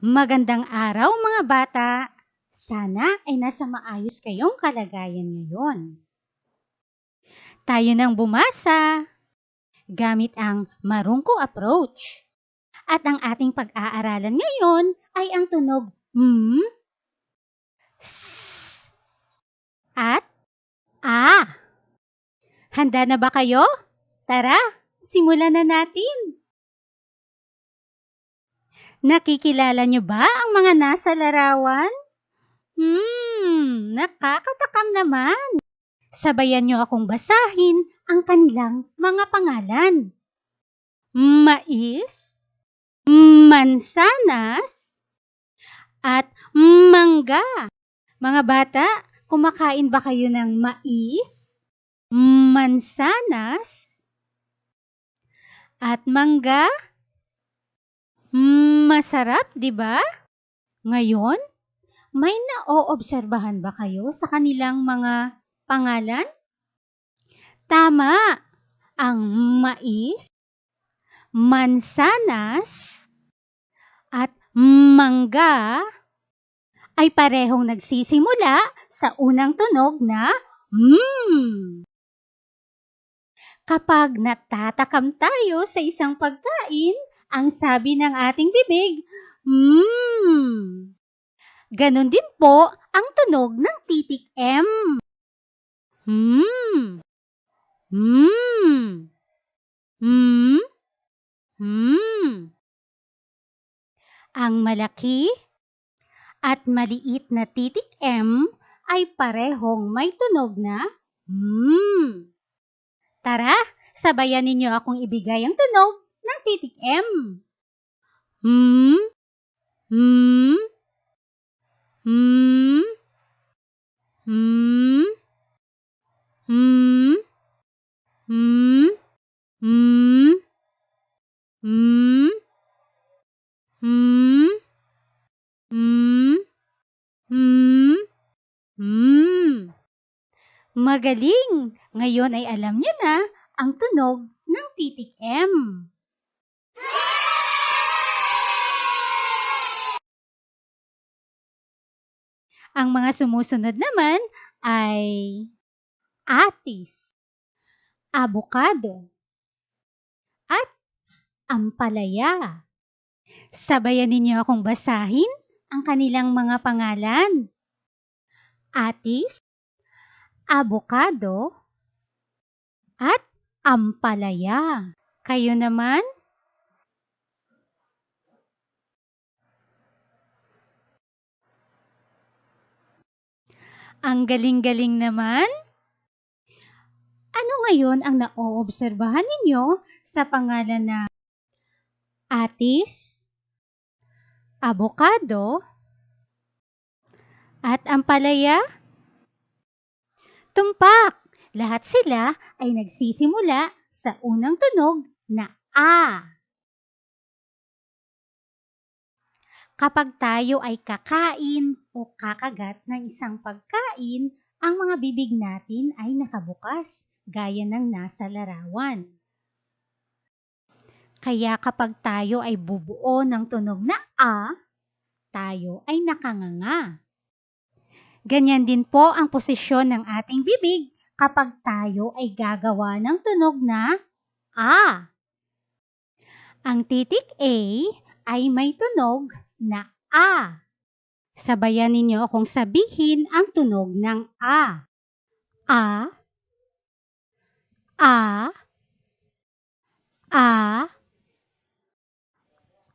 Magandang araw mga bata! Sana ay nasa maayos kayong kalagayan ngayon. Tayo nang bumasa gamit ang marungko approach. At ang ating pag-aaralan ngayon ay ang tunog M, S, at A. Handa na ba kayo? Tara, simulan na natin! Nakikilala niyo ba ang mga nasa larawan? Nakakatakam naman. Sabayan niyo akong basahin ang kanilang mga pangalan. Mais, mansanas, at mangga. Mga bata, kumakain ba kayo ng mais, mansanas, at mangga? Masarap, di ba? Ngayon, may naoobserbahan ba kayo sa kanilang mga pangalan? Tama! Ang mais, mansanas, at mangga ay parehong nagsisimula sa unang tunog na M. Kapag natatakam tayo sa isang pagkain, ang sabi ng ating bibig, Ganon din po ang tunog ng titik M. Ang malaki at maliit na titik M ay parehong may tunog na M. Tara, sabayan ninyo akong ibigay ang tunog ng titik M. Magaling! Ngayon ay alam niyo na ang tunog ng titik M. Ang mga sumusunod naman ay atis, abukado, at ampalaya. Sabayan ninyo akong basahin ang kanilang mga pangalan. Atis, abukado, at ampalaya. Kayo naman? Ang galing-galing naman. Ano ngayon ang naoobserbahan ninyo sa pangalan na atis, abukado, at ampalaya? Tumpak! Lahat sila ay nagsisimula sa unang tunog na A. Kapag tayo ay kakain o kakagat ng isang pagkain, ang mga bibig natin ay nakabukas, gaya ng nasa larawan. Kaya kapag tayo ay bubuo ng tunog na A, tayo ay nakanganga. Ganyan din po ang posisyon ng ating bibig kapag tayo ay gagawa ng tunog na A. Ang titik A ay may tunog na A. Sabayan ninyo akong sabihin ang tunog ng A. A, A, A,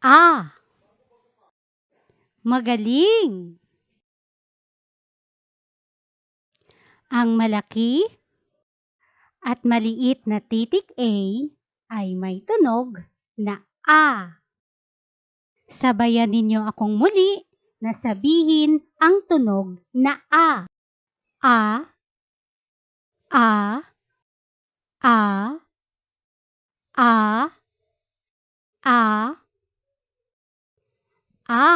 A. Magaling! Ang malaki at maliit na titik A ay may tunog na A. Sabayan ninyo akong muli na sabihin ang tunog na A. A, A, A, A, A, A.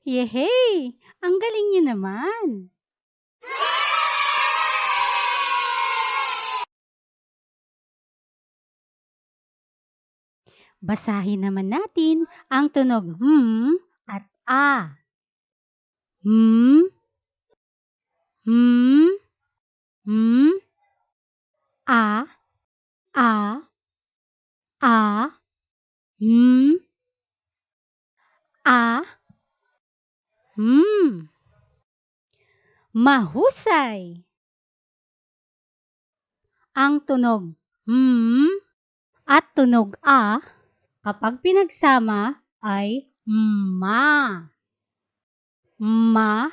Yehey! Ang galing niyo naman! Basahin naman natin ang tunog at a. A, a, a, a, Mahusay! Ang tunog at tunog a kapag pinagsama ay ma. Ma,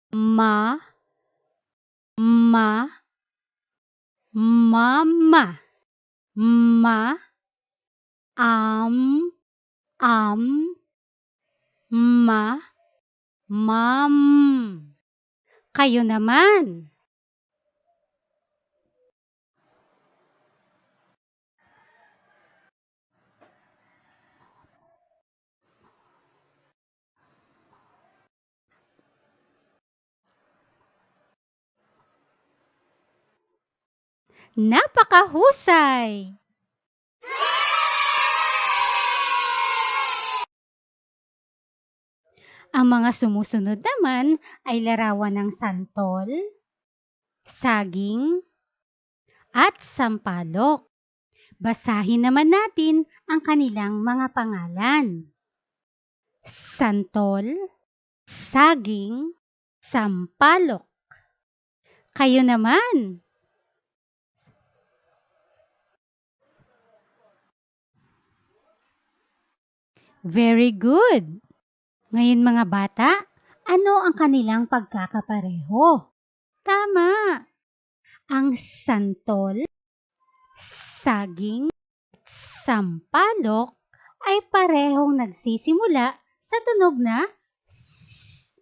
ma, ma, mama, ma, ma, mam. Kayo naman. Napakahusay! Ang mga sumusunod naman ay larawan ng santol, saging, at sampalok. Basahin naman natin ang kanilang mga pangalan. Santol, saging, sampalok. Kayo naman. Very good. Ngayon mga bata, ano ang kanilang pagkakapareho? Tama. Ang santol, saging, sampalok ay parehong nagsisimula sa tunog na S.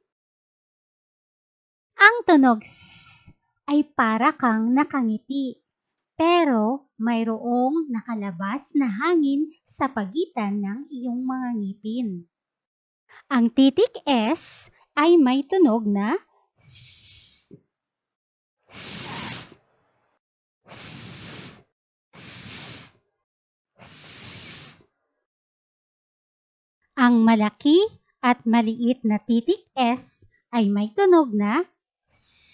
Ang tunog S ay para kang nakangiti, pero mayroong nakalabas na hangin sa pagitan ng iyong mga ngipin. Ang titik S ay may tunog na S. Ang malaki at maliit na titik S ay may tunog na S.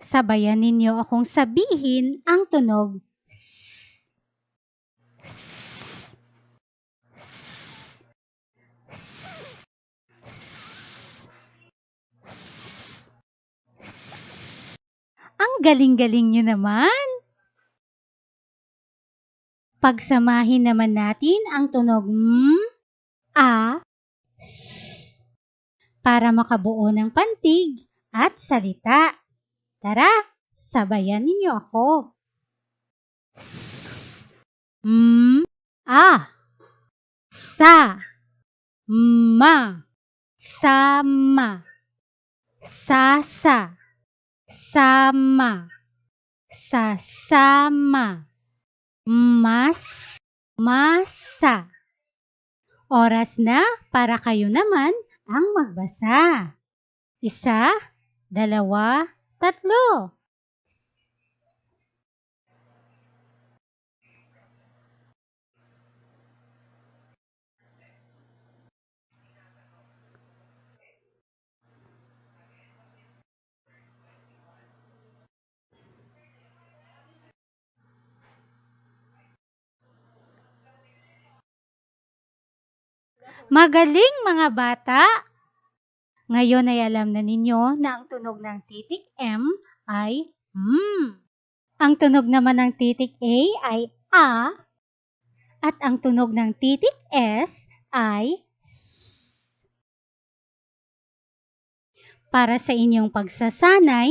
Sabayan ninyo akong sabihin ang tunog S. Ang galing-galing nyo naman! Pagsamahin naman natin ang tunog a, s, para makabuo ng pantig at salita. Tara, sabayan ninyo ako. A, sa, ma, sama, sasa, sama, sasama, mas, masa. Oras na para kayo naman ang magbasa. 1, 2, 3. Magaling mga bata! Ngayon ay alam na ninyo na ang tunog ng titik M ay Ang tunog naman ng titik A ay A. At ang tunog ng titik S ay S. Para sa inyong pagsasanay,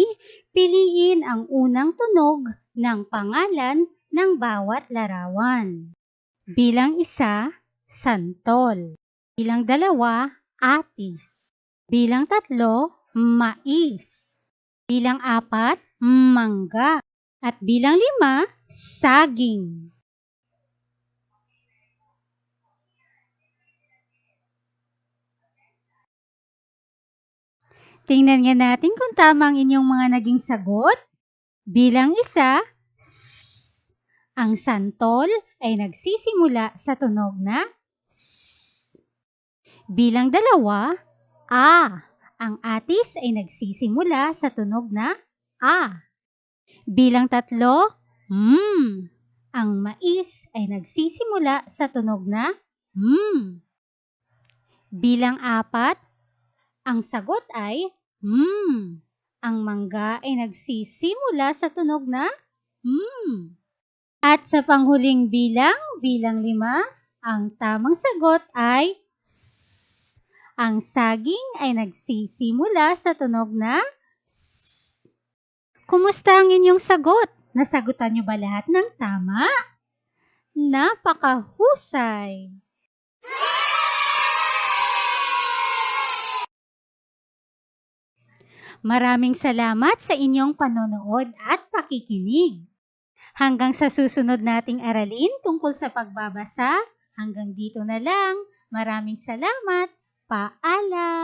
piliin ang unang tunog ng pangalan ng bawat larawan. Bilang 1, santol. Bilang 2, atis. Bilang 3, mais. Bilang 4, mangga. At bilang 5, saging. Tingnan nga natin kung tama ang inyong mga naging sagot. Bilang 1, ang santol ay nagsisimula sa tunog na S. Bilang 2, A. Ang atis ay nagsisimula sa tunog na A. Bilang 3, M. Ang mais ay nagsisimula sa tunog na M. Bilang 4, ang sagot ay M. Ang mangga ay nagsisimula sa tunog na M. At sa panghuling bilang 5, ang tamang sagot ay S. Ang saging ay nagsisimula sa tunog na S. Kumusta ang inyong sagot? Nasagutan niyo ba lahat ng tama? Napakahusay! Maraming salamat sa inyong panonood at pakikinig. Hanggang sa susunod nating aralin tungkol sa pagbabasa, hanggang dito na lang. Maraming salamat. Paalam!